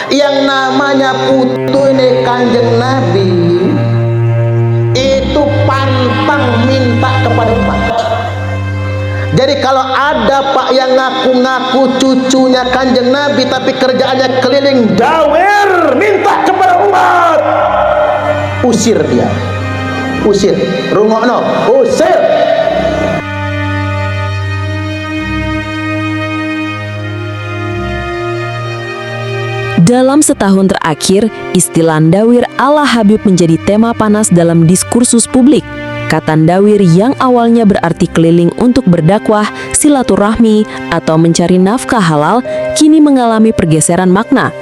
yang namanya putu ini Kanjeng Nabi itu pantang minta kepada umat. Jadi kalau ada Pak yang ngaku-ngaku cucunya Kanjeng Nabi tapi kerjaannya keliling dawir minta kepada umat, usir dia, usir, rungokno, usir. Dalam setahun terakhir, istilah ndawir ala Habib menjadi tema panas dalam diskursus publik. Kata ndawir yang awalnya berarti keliling untuk berdakwah, silaturahmi, atau mencari nafkah halal, kini mengalami pergeseran makna.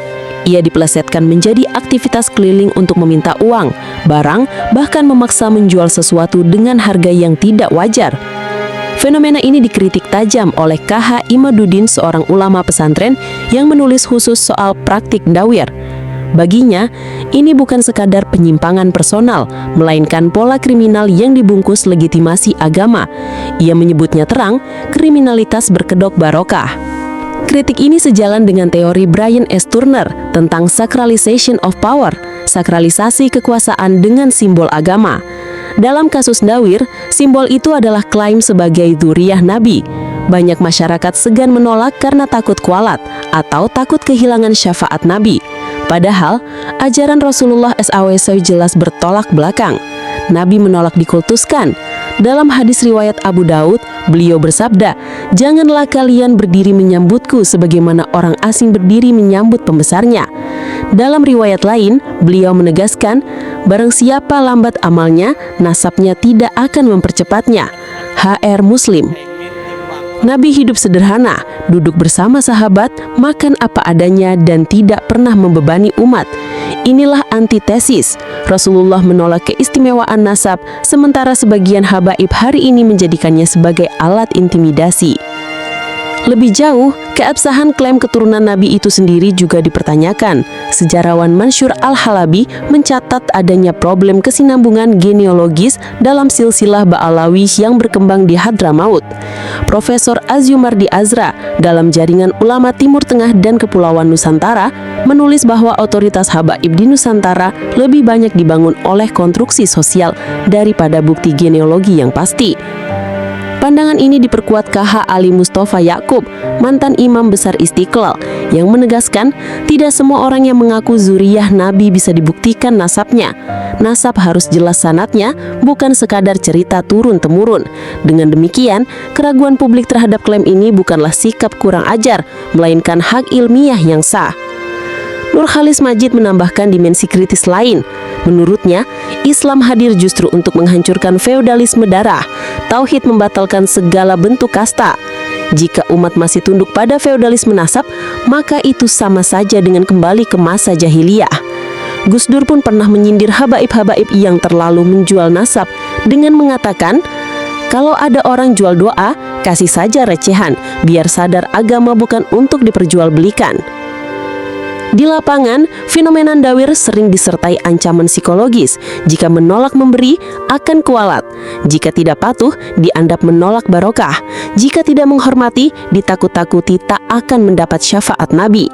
Ia dipelesetkan menjadi aktivitas keliling untuk meminta uang, barang, bahkan memaksa menjual sesuatu dengan harga yang tidak wajar. Fenomena ini dikritik tajam oleh KH Imaduddin, seorang ulama pesantren yang menulis khusus soal praktik ndawir. Baginya, ini bukan sekadar penyimpangan personal, melainkan pola kriminal yang dibungkus legitimasi agama. Ia menyebutnya terang, kriminalitas berkedok barokah. Kritik ini sejalan dengan teori Brian S. Turner tentang sacralization of power, sakralisasi kekuasaan dengan simbol agama. Dalam kasus ndawir, simbol itu adalah klaim sebagai dzurriyyah Nabi. Banyak masyarakat segan menolak karena takut kualat atau takut kehilangan syafaat Nabi. Padahal, ajaran Rasulullah SAW jelas bertolak belakang. Nabi menolak dikultuskan. Dalam hadis riwayat Abu Daud, beliau bersabda, "Janganlah kalian berdiri menyambutku sebagaimana orang asing berdiri menyambut pembesarnya." Dalam riwayat lain, beliau menegaskan, "Barang siapa lambat amalnya, nasabnya tidak akan mempercepatnya." HR Muslim. Nabi hidup sederhana, duduk bersama sahabat, makan apa adanya, dan tidak pernah membebani umat. Inilah antitesis. Rasulullah menolak keistimewaan nasab, sementara sebagian habaib hari ini menjadikannya sebagai alat intimidasi. Lebih jauh, keabsahan klaim keturunan Nabi itu sendiri juga dipertanyakan. Sejarawan Mansur Al-Halabi mencatat adanya problem kesinambungan genealogis dalam silsilah Ba'alawi yang berkembang di Hadramaut. Profesor Azyumardi Azra dalam Jaringan Ulama Timur Tengah dan Kepulauan Nusantara menulis bahwa otoritas habaib di Nusantara lebih banyak dibangun oleh konstruksi sosial daripada bukti genealogi yang pasti. Pandangan ini diperkuat KH Ali Mustafa Yakub, mantan imam besar Istiqlal, yang menegaskan tidak semua orang yang mengaku dzurriyyah Nabi bisa dibuktikan nasabnya. Nasab harus jelas sanadnya, bukan sekadar cerita turun-temurun. Dengan demikian, keraguan publik terhadap klaim ini bukanlah sikap kurang ajar, melainkan hak ilmiah yang sah. Nurkhalis Majid menambahkan dimensi kritis lain. Menurutnya, Islam hadir justru untuk menghancurkan feodalisme darah. Tauhid membatalkan segala bentuk kasta. Jika umat masih tunduk pada feodalisme nasab, maka itu sama saja dengan kembali ke masa jahiliyah. Gus Dur pun pernah menyindir habaib-habaib yang terlalu menjual nasab dengan mengatakan, "Kalau ada orang jual doa, kasih saja recehan, biar sadar agama bukan untuk diperjualbelikan." Di lapangan, fenomena ndawir sering disertai ancaman psikologis. Jika menolak memberi, akan kualat. Jika tidak patuh, dianggap menolak barokah. Jika tidak menghormati, ditakut-takuti tak akan mendapat syafaat Nabi.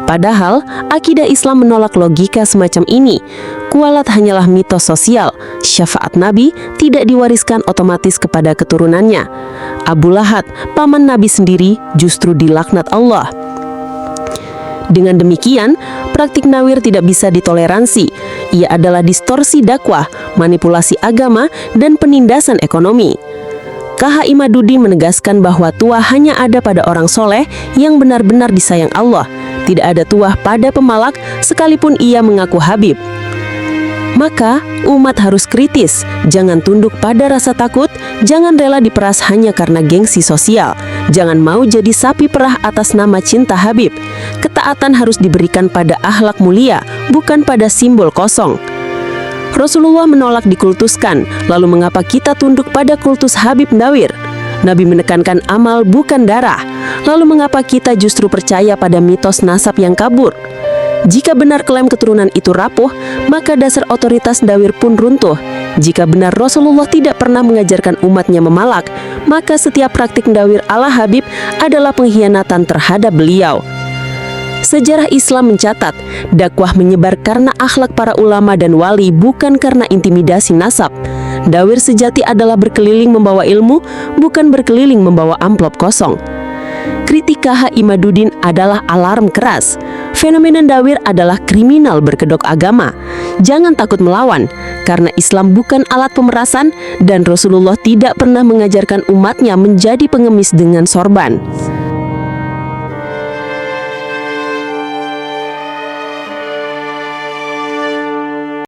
Padahal, akidah Islam menolak logika semacam ini. Kualat hanyalah mitos sosial. Syafaat Nabi tidak diwariskan otomatis kepada keturunannya. Abu Lahab, paman Nabi sendiri, justru dilaknat Allah. Dengan demikian, praktik ndawir tidak bisa ditoleransi. Ia adalah distorsi dakwah, manipulasi agama, dan penindasan ekonomi. KH Imaduddin menegaskan bahwa tuah hanya ada pada orang soleh yang benar-benar disayang Allah. Tidak ada tuah pada pemalak, sekalipun ia mengaku Habib. Maka, umat harus kritis, jangan tunduk pada rasa takut, jangan rela diperas hanya karena gengsi sosial, jangan mau jadi sapi perah atas nama cinta Habib. Ketaatan harus diberikan pada akhlak mulia, bukan pada simbol kosong. Rasulullah menolak dikultuskan, lalu mengapa kita tunduk pada kultus Habib ndawir? Nabi menekankan amal bukan darah, lalu mengapa kita justru percaya pada mitos nasab yang kabur? Jika benar klaim keturunan itu rapuh, maka dasar otoritas ndawir pun runtuh. Jika benar Rasulullah tidak pernah mengajarkan umatnya memalak, maka setiap praktik ndawir ala Habib adalah pengkhianatan terhadap beliau. Sejarah Islam mencatat, dakwah menyebar karena akhlak para ulama dan wali, bukan karena intimidasi nasab. Dawir sejati adalah berkeliling membawa ilmu, bukan berkeliling membawa amplop kosong. Kritik KH Imaduddin adalah alarm keras. Fenomena dawir adalah kriminal berkedok agama. Jangan takut melawan, karena Islam bukan alat pemerasan dan Rasulullah tidak pernah mengajarkan umatnya menjadi pengemis dengan sorban.